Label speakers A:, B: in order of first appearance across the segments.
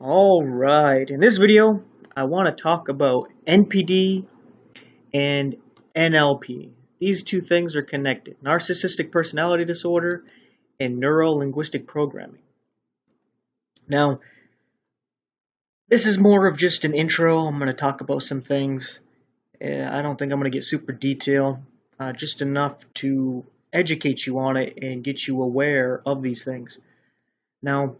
A: Alright, in this video, I want to talk about NPD and NLP. These two things are connected, narcissistic personality disorder and neuro-linguistic programming. Now, this is more of just an intro. I'm going to talk about some things. I don't think I'm going to get super detailed, just enough to educate you on it and get you aware of these things. Now,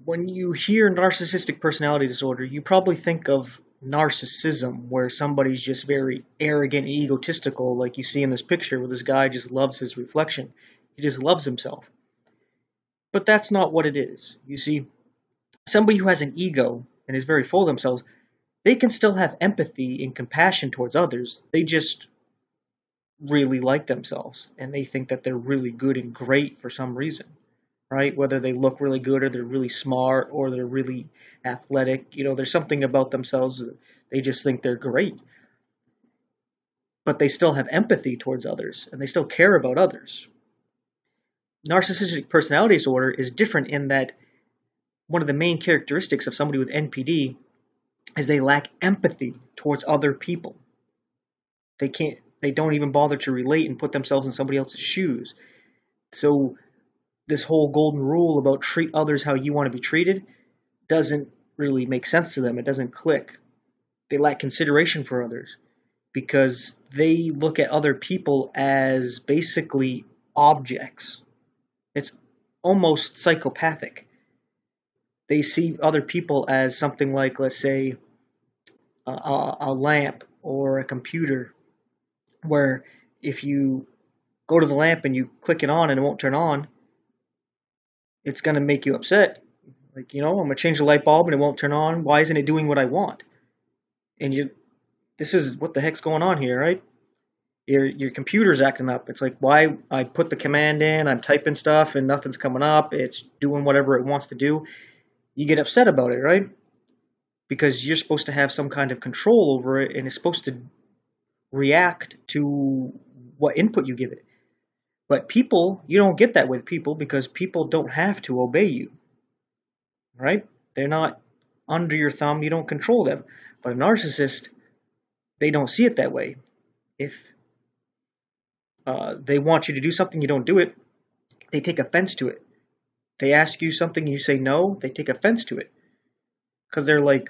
A: when you hear narcissistic personality disorder, you probably think of narcissism, where somebody's just very arrogant and egotistical, like you see in this picture where this guy just loves his reflection. He just loves himself. But that's not what it is. You see, somebody who has an ego and is very full of themselves, they can still have empathy and compassion towards others. They just really like themselves, and they think that they're really good and great for some reason. Right? Whether they look really good or they're really smart or they're really athletic, there's something about themselves that they just think they're great. But they still have empathy towards others and they still care about others. Narcissistic personality disorder is different in that one of the main characteristics of somebody with NPD is they lack empathy towards other people. They don't even bother to relate and put themselves in somebody else's shoes. So this whole golden rule about treat others how you want to be treated doesn't really make sense to them. It doesn't click. They lack consideration for others because they look at other people as basically objects. It's almost psychopathic. They see other people as something like, let's say, a lamp or a computer, where if you go to the lamp and you click it on and it won't turn on, it's going to make you upset. Like, I'm going to change the light bulb and it won't turn on. Why isn't it doing what I want? And this is what the heck's going on here, right? Your computer's acting up. It's like, why I put the command in, I'm typing stuff and nothing's coming up. It's doing whatever it wants to do. You get upset about it, right? Because you're supposed to have some kind of control over it and it's supposed to react to what input you give it. But people, you don't get that with people because people don't have to obey you, right? They're not under your thumb. You don't control them. But a narcissist, they don't see it that way. If they want you to do something, you don't do it, they take offense to it. They ask you something and you say no, they take offense to it. Because they're like,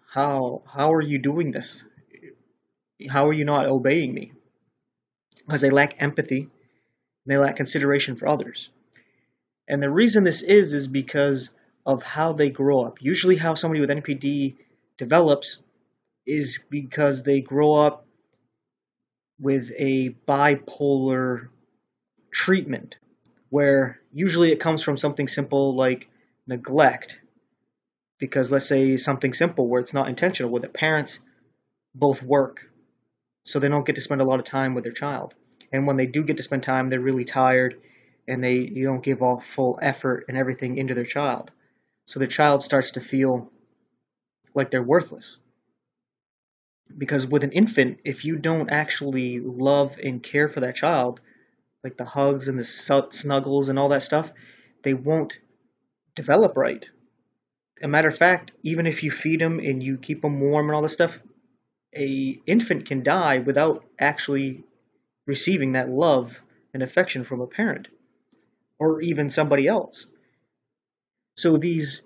A: how are you doing this? How are you not obeying me? Because they lack empathy. They lack consideration for others. And the reason this is because of how they grow up. Usually how somebody with NPD develops is because they grow up with a bipolar treatment, where usually it comes from something simple like neglect. Because let's say something simple where it's not intentional, where the parents both work, so they don't get to spend a lot of time with their child. And when they do get to spend time, they're really tired and you don't give all full effort and everything into their child. So the child starts to feel like they're worthless. Because with an infant, if you don't actually love and care for that child, like the hugs and the snuggles and all that stuff, they won't develop right. As a matter of fact, even if you feed them and you keep them warm and all this stuff, an infant can die without actually receiving that love and affection from a parent or even somebody else. So these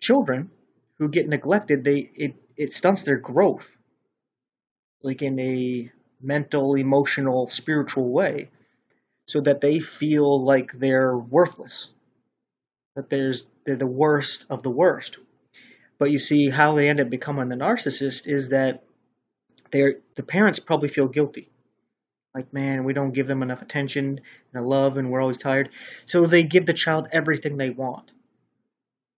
A: children who get neglected, it stunts their growth, like in a mental, emotional, spiritual way, so that they feel like they're worthless, that they're the worst of the worst. But you see, how they end up becoming the narcissist is that the parents probably feel guilty. Like, man, we don't give them enough attention and love, and we're always tired. So they give the child everything they want.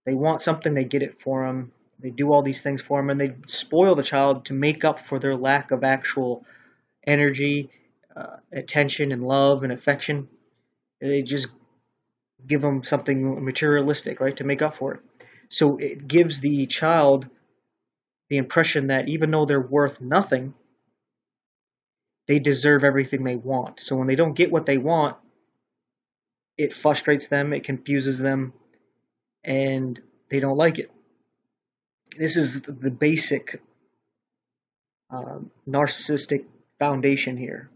A: They want something, they get it for them. They do all these things for them, and they spoil the child to make up for their lack of actual energy, attention, and love and affection. They just give them something materialistic, right, to make up for it. So it gives the child the impression that even though they're worth nothing, they deserve everything they want. So when they don't get what they want, it frustrates them, it confuses them, and They don't like it. This is the basic narcissistic foundation here.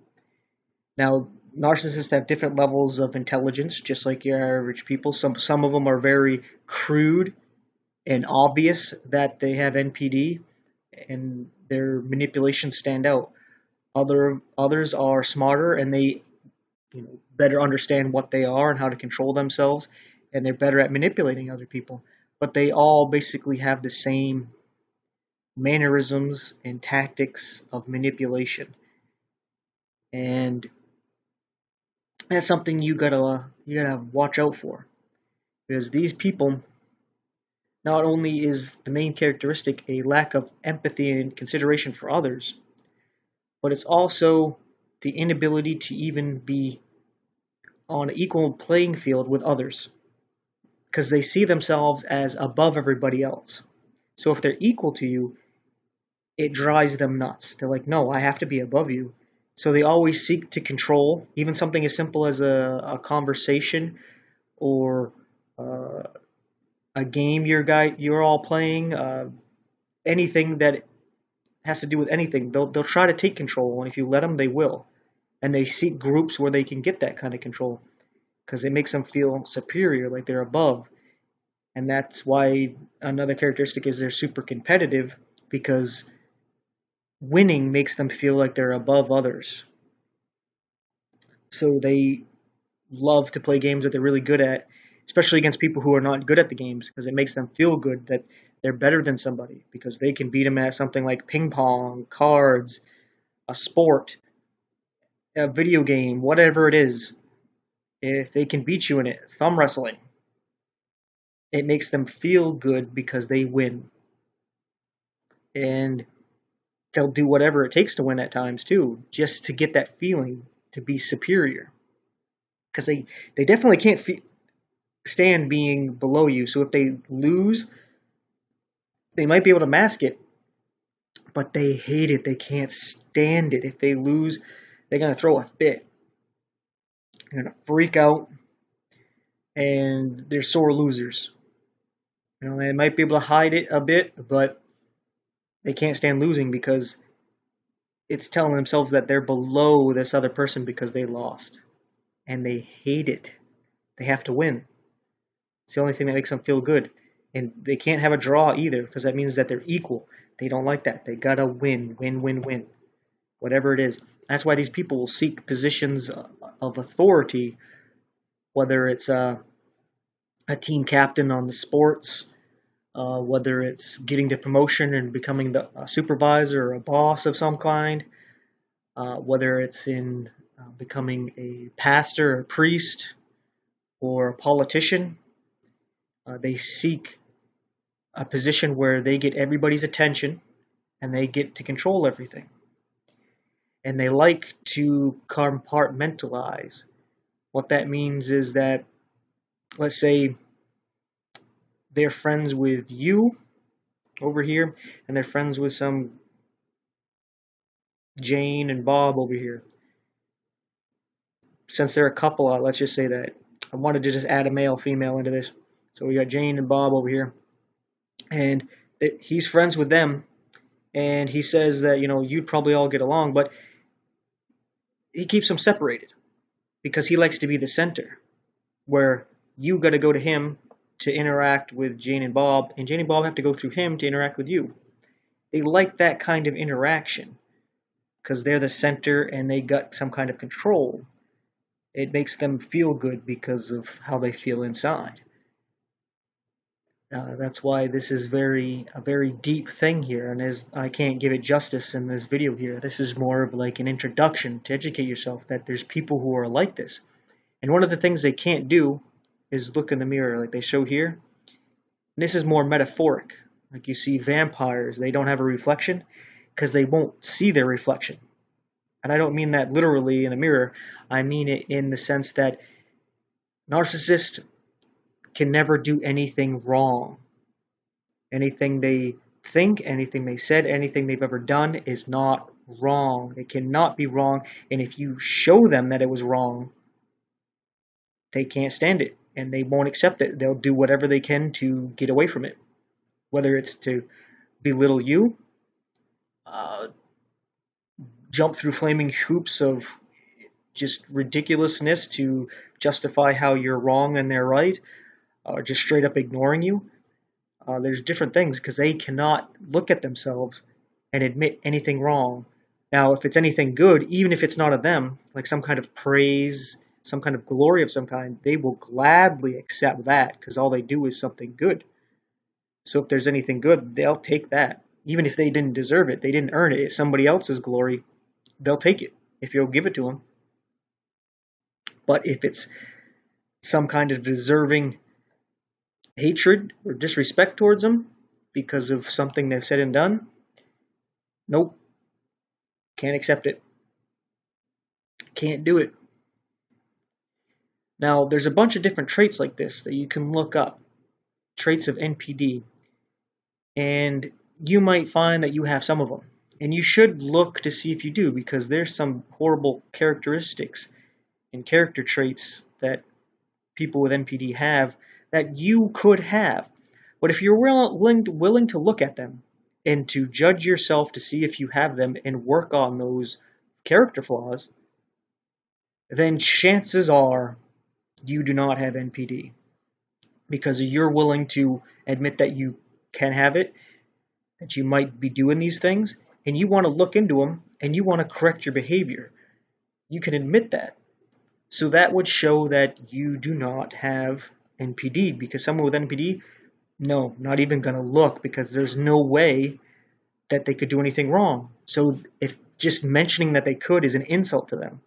A: Now, narcissists have different levels of intelligence, just like your average people. Some of them are very crude and obvious that they have NPD, and their manipulations stand out. Others are smarter, and they better understand what they are and how to control themselves, and they're better at manipulating other people. But they all basically have the same mannerisms and tactics of manipulation, and that's something you gotta watch out for, because these people, not only is the main characteristic a lack of empathy and consideration for others, but it's also the inability to even be on an equal playing field with others, because they see themselves as above everybody else. So if they're equal to you, it drives them nuts. They're like, no, I have to be above you. So they always seek to control, even something as simple as a conversation or a game you're all playing, anything that has to do with anything. They'll try to take control, and if you let them, they will. And they seek groups where they can get that kind of control, because it makes them feel superior, like they're above. And that's why another characteristic is they're super competitive, because winning makes them feel like they're above others. So they love to play games that they're really good at, especially against people who are not good at the games, because it makes them feel good that they're better than somebody, because they can beat them at something like ping pong, cards, a sport, a video game, whatever it is. If they can beat you in it, thumb wrestling, it makes them feel good because they win. And they'll do whatever it takes to win at times too, just to get that feeling to be superior. Because they definitely can't stand being below you. So if they lose, they might be able to mask it, but they hate it. They can't stand it. If they lose, they're going to throw a fit. They're going to freak out, and they're sore losers. They might be able to hide it a bit, but they can't stand losing, because it's telling themselves that they're below this other person because they lost. And they hate it. They have to win. It's the only thing that makes them feel good. And they can't have a draw either, because that means that they're equal. They don't like that. They gotta win. Win, win, win. Whatever it is. That's why these people will seek positions of authority, whether it's a team captain on the sports, whether it's getting the promotion and becoming a supervisor or a boss of some kind, whether it's in becoming a pastor, a priest, or a politician. They seek a position where they get everybody's attention and they get to control everything. And they like to compartmentalize. What that means is that, let's say, they're friends with you over here, and they're friends with some Jane and Bob over here. Since they're a couple, let's just say that. I wanted to just add a male, female into this. So we got Jane and Bob over here. And he's friends with them. And he says that, you'd probably all get along, but he keeps them separated, because he likes to be the center, where you got to go to him to interact with Jane and Bob, and Jane and Bob have to go through him to interact with you. They like that kind of interaction, because they're the center and they got some kind of control. It makes them feel good because of how they feel inside. That's why this is a very deep thing here, and I can't give it justice in this video here. This is more of like an introduction to educate yourself that there's people who are like this. And one of the things they can't do is look in the mirror like they show here. And this is more metaphoric. Like you see vampires, they don't have a reflection because they won't see their reflection. And I don't mean that literally in a mirror. I mean it in the sense that narcissists can never do anything wrong. Anything they think, anything they said, anything they've ever done is not wrong. It cannot be wrong. And if you show them that it was wrong, they can't stand it. and they won't accept it. They'll do whatever they can to get away from it, whether it's to belittle you, uh, jump through flaming hoops of just ridiculousness to justify how you're wrong and they're right, or just straight up ignoring you. There's different things because they cannot look at themselves and admit anything wrong. Now, if it's anything good, even if it's not of them, like some kind of praise, some kind of glory of some kind, they will gladly accept that because all they do is something good. So if there's anything good, they'll take that. Even if they didn't deserve it, they didn't earn it, it's somebody else's glory, they'll take it if you'll give it to them. But if it's some kind of deserving hatred or disrespect towards them because of something they've said and done, nope, can't accept it. Can't do it. Now, there's a bunch of different traits like this that you can look up, traits of NPD, and you might find that you have some of them. And you should look to see if you do, because there's some horrible characteristics and character traits that people with NPD have that you could have. But if you're willing to look at them and to judge yourself to see if you have them and work on those character flaws, then chances are you do not have NPD, because you're willing to admit that you can have it, that you might be doing these things, and you want to look into them and you want to correct your behavior. You can admit that. So that would show that you do not have NPD, because someone with NPD, no, not even going to look, because there's no way that they could do anything wrong. So if just mentioning that they could is an insult to them,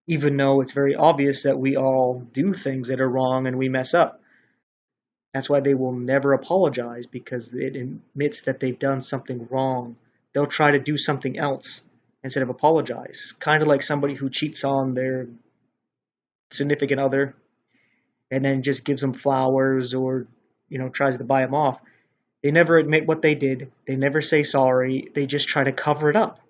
A: even though it's very obvious that we all do things that are wrong and we mess up. That's why they will never apologize, because it admits that they've done something wrong. They'll try to do something else instead of apologize. Kind of like somebody who cheats on their significant other and then just gives them flowers or, tries to buy them off. They never admit what they did. They never say sorry. They just try to cover it up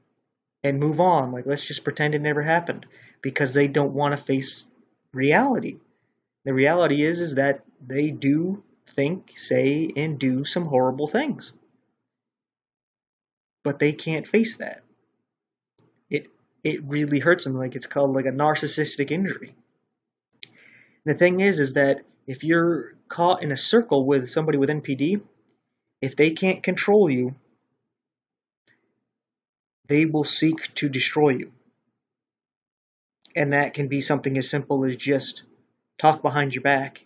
A: and move on. Like, let's just pretend it never happened, because they don't want to face reality. The reality is that they do think, say, and do some horrible things. But they can't face that. It really hurts them. Like, it's called like a narcissistic injury. And the thing is that if you're caught in a circle with somebody with NPD, if they can't control you, they will seek to destroy you. And that can be something as simple as just talk behind your back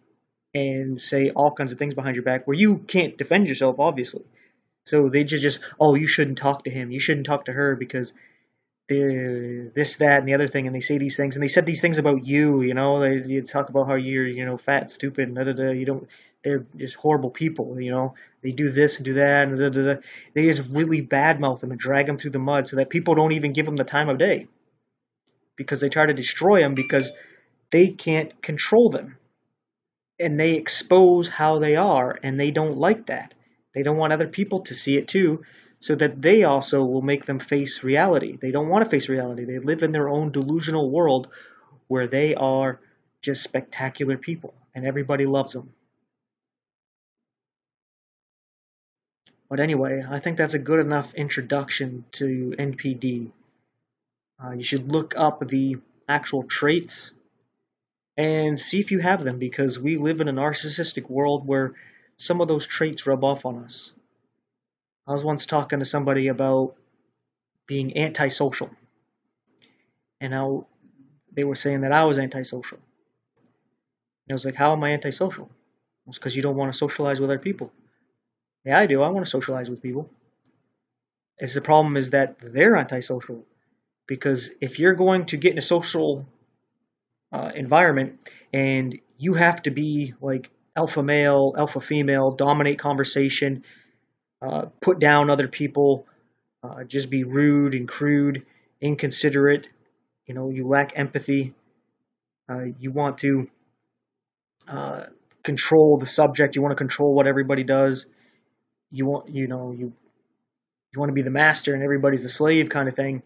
A: and say all kinds of things behind your back where you can't defend yourself, obviously. So they just, oh, you shouldn't talk to him, you shouldn't talk to her because they're this, that, and the other thing, and they say these things, and they said these things about you, they talk about how you're, fat, stupid, and they're just horrible people, they do this and do that, and they just really badmouth them and drag them through the mud so that people don't even give them the time of day, because they try to destroy them because they can't control them. And they expose how they are, and they don't like that. They don't want other people to see it too, so that they also will make them face reality. They don't want to face reality. They live in their own delusional world where they are just spectacular people, and everybody loves them. But anyway, I think that's a good enough introduction to NPD. You should look up the actual traits and see if you have them, because we live in a narcissistic world where some of those traits rub off on us. I was once talking to somebody about being antisocial, and how they were saying that I was antisocial. And I was like, how am I antisocial? It's because you don't want to socialize with other people. Yeah, I do. I want to socialize with people. The problem is that they're antisocial, because if you're going to get in a social environment and you have to be like alpha male, alpha female, dominate conversation, put down other people, just be rude and crude, inconsiderate, you lack empathy, you want to control the subject, you want to control what everybody does, you want to be the master and everybody's the slave kind of thing,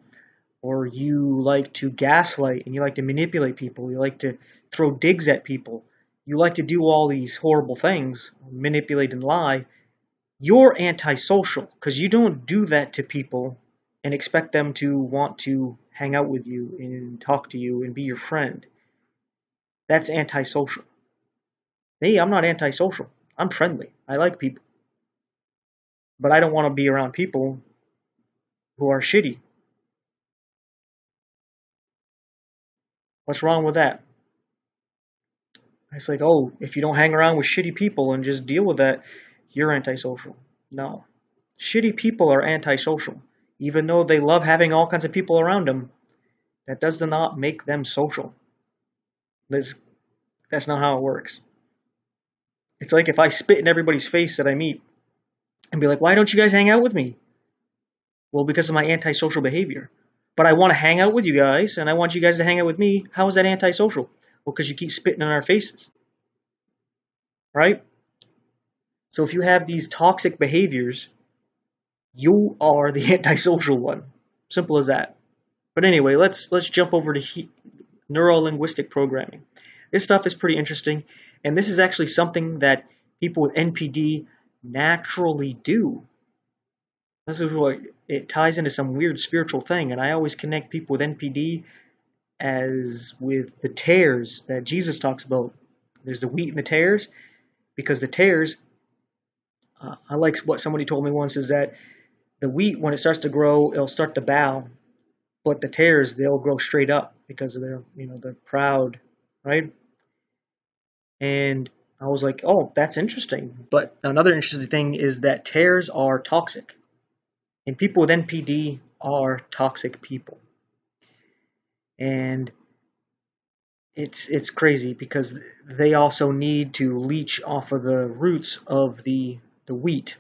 A: or you like to gaslight and you like to manipulate people, you like to throw digs at people, you like to do all these horrible things, manipulate and lie, you're antisocial because you don't do that to people and expect them to want to hang out with you and talk to you and be your friend. That's antisocial. Hey, I'm not antisocial. I'm friendly. I like people. But I don't want to be around people who are shitty. What's wrong with that? It's like, oh, if you don't hang around with shitty people and just deal with that, you're antisocial. No. Shitty people are antisocial. Even though they love having all kinds of people around them, that does not make them social. That's not how it works. It's like if I spit in everybody's face that I meet and be like, why don't you guys hang out with me? Well, because of my antisocial behavior. But I want to hang out with you guys, and I want you guys to hang out with me. How is that antisocial? Well, because you keep spitting in our faces. Right? So if you have these toxic behaviors, you are the antisocial one. Simple as that. But anyway, let's jump over to neuro-linguistic programming. This stuff is pretty interesting, and this is actually something that people with NPD naturally do. This is what it ties into some weird spiritual thing, and I always connect people with NPD as with the tares that Jesus talks about. There's the wheat and the tares, because the tares, I like what somebody told me once, is that the wheat, when it starts to grow, it'll start to bow, but the tares, they'll grow straight up because of they're proud, right? And I was like, oh, that's interesting. But another interesting thing is that tares are toxic. And people with NPD are toxic people. And it's crazy because they also need to leach off of the roots of the wheat.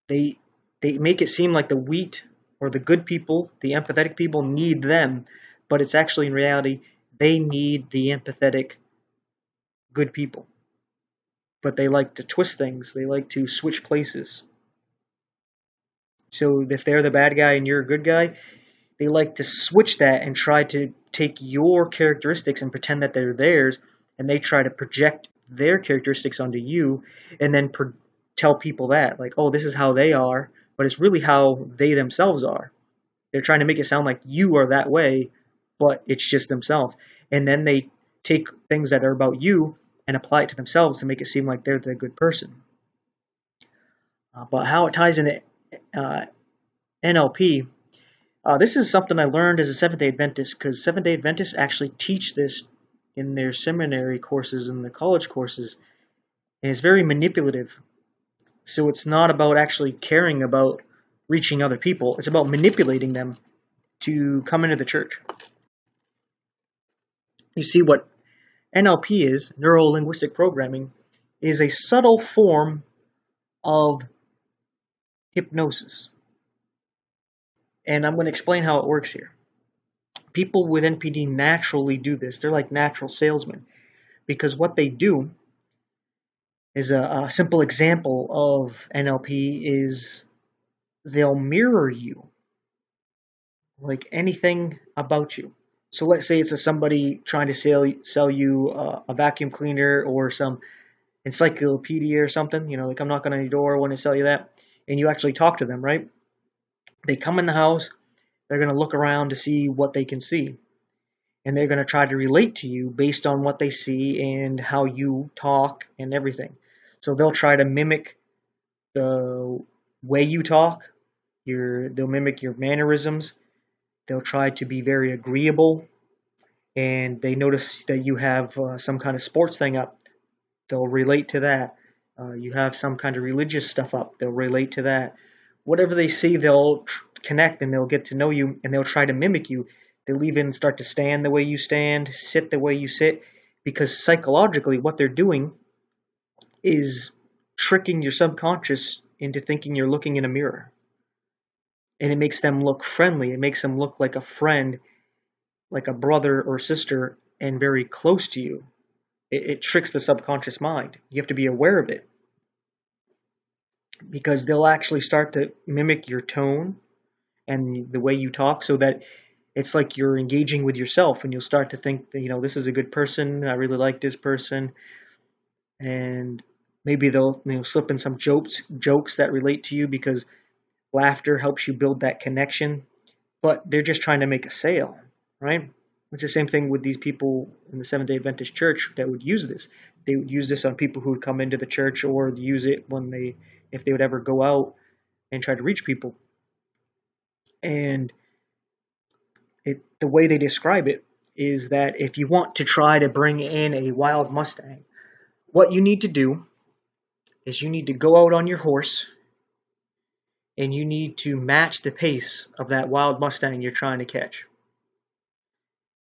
A: They make it seem like the wheat or the good people, the empathetic people, need them, but it's actually in reality they need the empathetic good people. But they like to twist things. They like to switch places. So if they're the bad guy and you're a good guy, they like to switch that and try to take your characteristics and pretend that they're theirs, and they try to project their characteristics onto you and then tell people that, like, oh, this is how they are, but it's really how they themselves are. They're trying to make it sound like you are that way, but it's just themselves. And then they take things that are about you and apply it to themselves to make it seem like they're the good person. But how it ties into NLP, this is something I learned as a Seventh-day Adventist, because Seventh-day Adventists actually teach this in their seminary courses and the college courses, and it's very manipulative. So it's not about actually caring about reaching other people. It's about manipulating them to come into the church. You see, what NLP is, neuro-linguistic programming, is a subtle form of hypnosis. And I'm going to explain how it works here. People with NPD naturally do this. They're like natural salesmen, because what they do is a simple example of NLP is they'll mirror you, like anything about you. So let's say it's somebody trying to sell you a vacuum cleaner or some encyclopedia or something, like I'm knocking on your door, I want to sell you that, and you actually talk to them, right? They come in the house, they're going to look around to see what they can see, and they're going to try to relate to you based on what they see and how you talk and everything. So they'll try to mimic the way you talk, they'll mimic your mannerisms, they'll try to be very agreeable, and they notice that you have some kind of sports thing up, they'll relate to that. You have some kind of religious stuff up, they'll relate to that. Whatever they see, they'll connect and they'll get to know you, and they'll try to mimic you. They'll even start to stand the way you stand, sit the way you sit, because psychologically what they're doing is tricking your subconscious into thinking you're looking in a mirror. And it makes them look friendly. It makes them look like a friend, like a brother or sister, and very close to you. It tricks the subconscious mind. You have to be aware of it, because they'll actually start to mimic your tone and the way you talk, so that it's like you're engaging with yourself, and you'll start to think that, this is a good person. I really like this person. And maybe they'll, slip in some jokes that relate to you, because laughter helps you build that connection. But they're just trying to make a sale, right? It's the same thing with these people in the Seventh-day Adventist Church that would use this. They would use this on people who would come into the church, or use it if they would ever go out and try to reach people. And the way they describe it is that if you want to try to bring in a wild Mustang, what you need to do is you need to go out on your horse, and you need to match the pace of that wild Mustang you're trying to catch.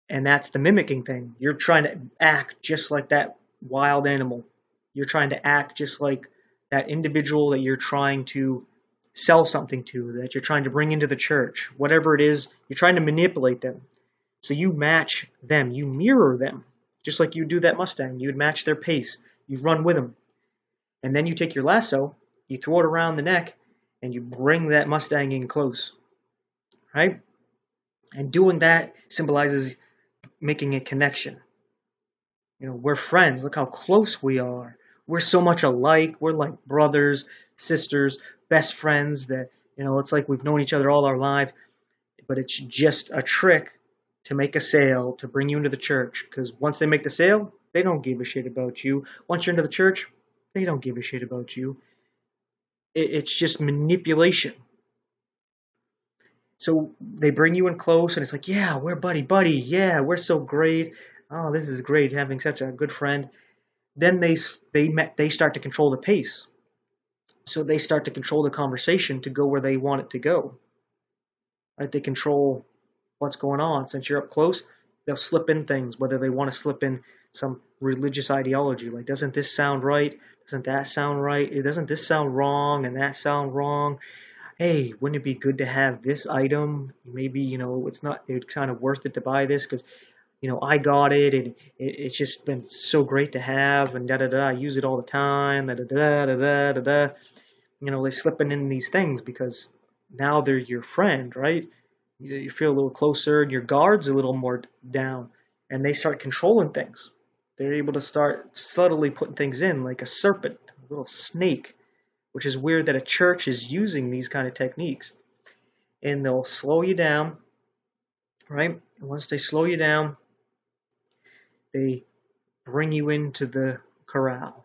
A: And that's the mimicking thing. You're trying to act just like that wild animal. You're trying to act just like that individual that you're trying to sell something to, that you're trying to bring into the church. Whatever it is, you're trying to manipulate them. So you match them. You mirror them. Just like you do that Mustang. You'd match their pace. You run with them. And then you take your lasso, you throw it around the neck, and you bring that Mustang in close. Right? And doing that symbolizes making a connection. We're friends. Look how close we are. We're so much alike. We're like brothers, sisters, best friends that, it's like we've known each other all our lives. But it's just a trick to make a sale, to bring you into the church. Because once they make the sale, they don't give a shit about you. Once you're into the church, they don't give a shit about you. It's just manipulation. So they bring you in close, and it's like, yeah, we're buddy. Yeah, we're so great. Oh, this is great, having such a good friend. Then they start to control the pace. So they start to control the conversation to go where they want it to go. Right? They control what's going on. Since you're up close, they'll slip in things, whether they want to slip in some religious ideology, like, doesn't this sound right? Doesn't that sound right? Doesn't this sound wrong and that sound wrong? Hey, wouldn't it be good to have this item? Maybe, it's kind of worth it to buy this because, I got it, and it's just been so great to have, and da-da-da, I use it all the time, da-da-da-da-da-da-da. They're slipping in these things because now they're your friend, right? You feel a little closer, and your guard's a little more down, and they start controlling things. They're able to start subtly putting things in, like a serpent, a little snake, which is weird that a church is using these kind of techniques. And they'll slow you down, right? And once they slow you down, they bring you into the corral.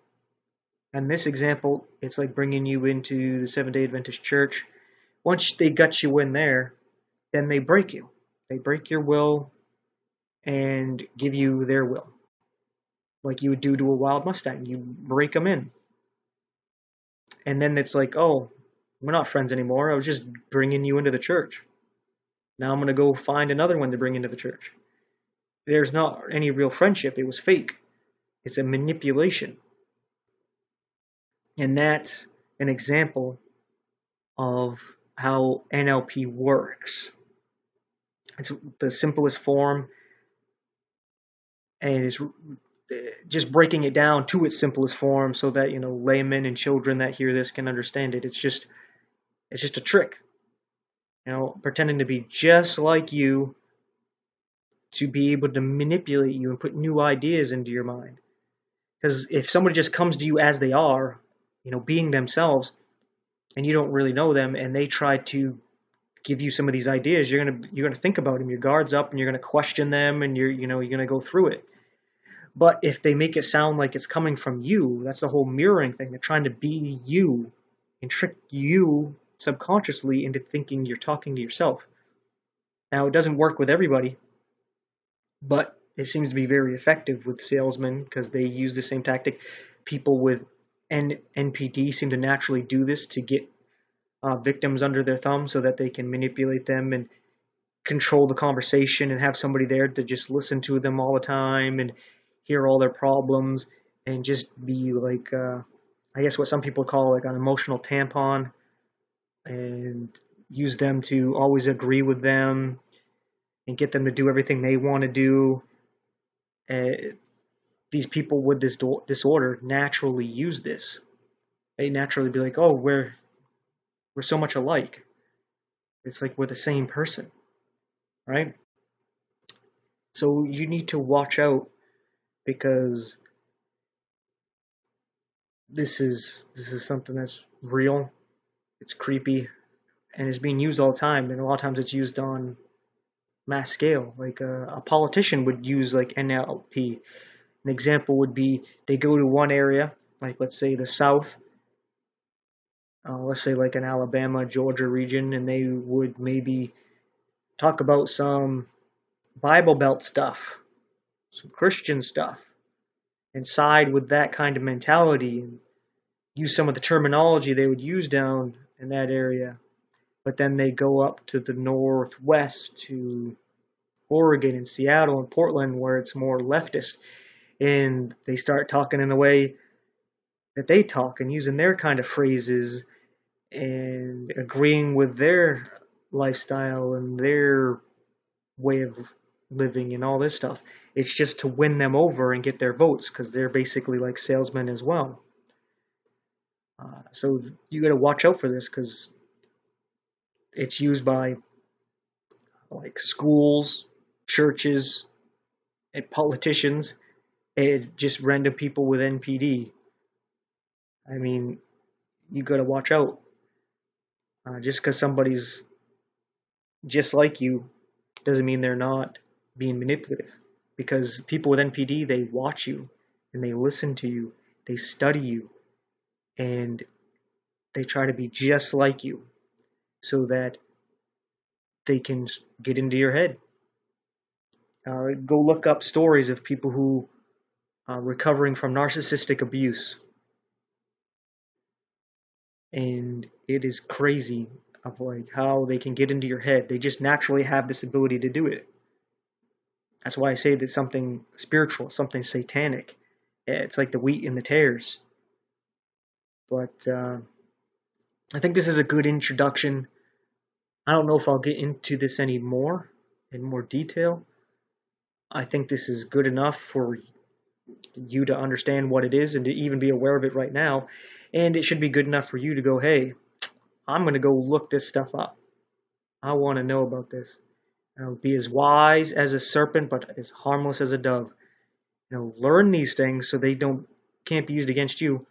A: And this example, it's like bringing you into the Seventh-day Adventist Church. Once they got you in there, then they break you. They break your will and give you their will, like you would do to a wild Mustang. You break them in. And then it's like, oh, we're not friends anymore. I was just bringing you into the church. Now I'm going to go find another one to bring into the church. There's not any real friendship. It was fake. It's a manipulation. And that's an example of how NLP works. It's the simplest form, and it's just breaking it down to its simplest form so that, laymen and children that hear this can understand it. It's just a trick. Pretending to be just like you to be able to manipulate you and put new ideas into your mind. Because if somebody just comes to you as they are, being themselves, and you don't really know them, and they try to give you some of these ideas, you're gonna think about them. Your guard's up, and you're gonna question them, and you're gonna go through it. But if they make it sound like it's coming from you, that's the whole mirroring thing. They're trying to be you and trick you subconsciously into thinking you're talking to yourself. Now, it doesn't work with everybody, but it seems to be very effective with salesmen because they use the same tactic. People with NPD seem to naturally do this to get victims under their thumb so that they can manipulate them and control the conversation and have somebody there to just listen to them all the time and hear all their problems and just be like, I guess what some people call like an emotional tampon, and use them to always agree with them and get them to do everything they want to do. These people with this disorder naturally use this. They naturally be like, oh, we're so much alike. It's like we're the same person. right? So you need to watch out, because this is something that's real. It's creepy, and it's being used all the time. And a lot of times it's used on mass scale. Like a politician would use like NLP. An example would be they go to one area, like let's say the South, let's say like an Alabama, Georgia region, and they would maybe talk about some Bible Belt stuff, some Christian stuff, and side with that kind of mentality and use some of the terminology they would use down in that area. But then they go up to the Northwest, to Oregon and Seattle and Portland, where it's more leftist, and they start talking in a way that they talk and using their kind of phrases and agreeing with their lifestyle and their way of living and all this stuff. It's just to win them over and get their votes, because they're basically like salesmen as well. So you got to watch out for this, because it's used by like schools, churches, and politicians, and just random people with NPD. I mean, you got to watch out. Just because somebody's just like you doesn't mean they're not being manipulative. Because people with NPD, they watch you and they listen to you, they study you, and they try to be just like you so that they can get into your head. Go look up stories of people who are recovering from narcissistic abuse. And it is crazy of like how they can get into your head. They just naturally have this ability to do it. That's why I say that something spiritual, something satanic. It's like the wheat and the tares. But I think this is a good introduction. I don't know if I'll get into this anymore in more detail. I think this is good enough for you to understand what it is and to even be aware of it right now. And it should be good enough for you to go, hey, I'm going to go look this stuff up. I want to know about this. Be as wise as a serpent, but as harmless as a dove. Learn these things so they can't be used against you.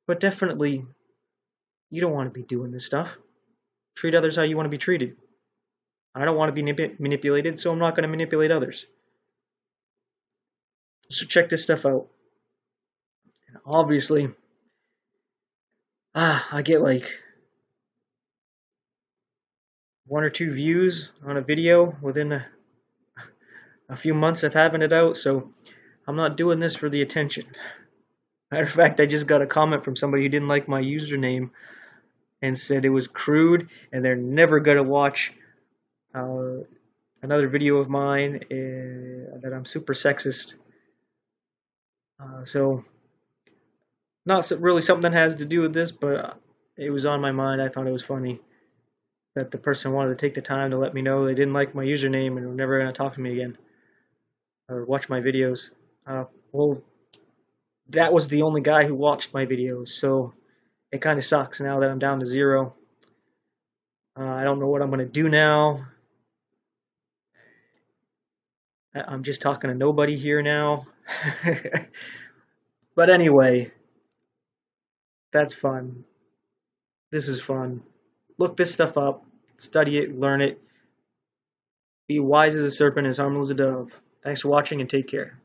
A: But definitely, you don't want to be doing this stuff. Treat others how you want to be treated. I don't want to be manipulated, so I'm not going to manipulate others. So check this stuff out. And obviously, I get like 1 or 2 views on a video within a few months of having it out, so I'm not doing this for the attention. Matter of fact, I just got a comment from somebody who didn't like my username and said it was crude and they're never going to watch another video of mine, that I'm super sexist. So, not really something that has to do with this, but it was on my mind. I thought it was funny that the person wanted to take the time to let me know they didn't like my username and were never going to talk to me again or watch my videos. Well, that was the only guy who watched my videos, so it kind of sucks now that I'm down to 0. I don't know what I'm going to do now. I'm just talking to nobody here now. But anyway, that's fun. This is fun. Look this stuff up. Study it. Learn it. Be wise as a serpent, as harmless as a dove. Thanks for watching and take care.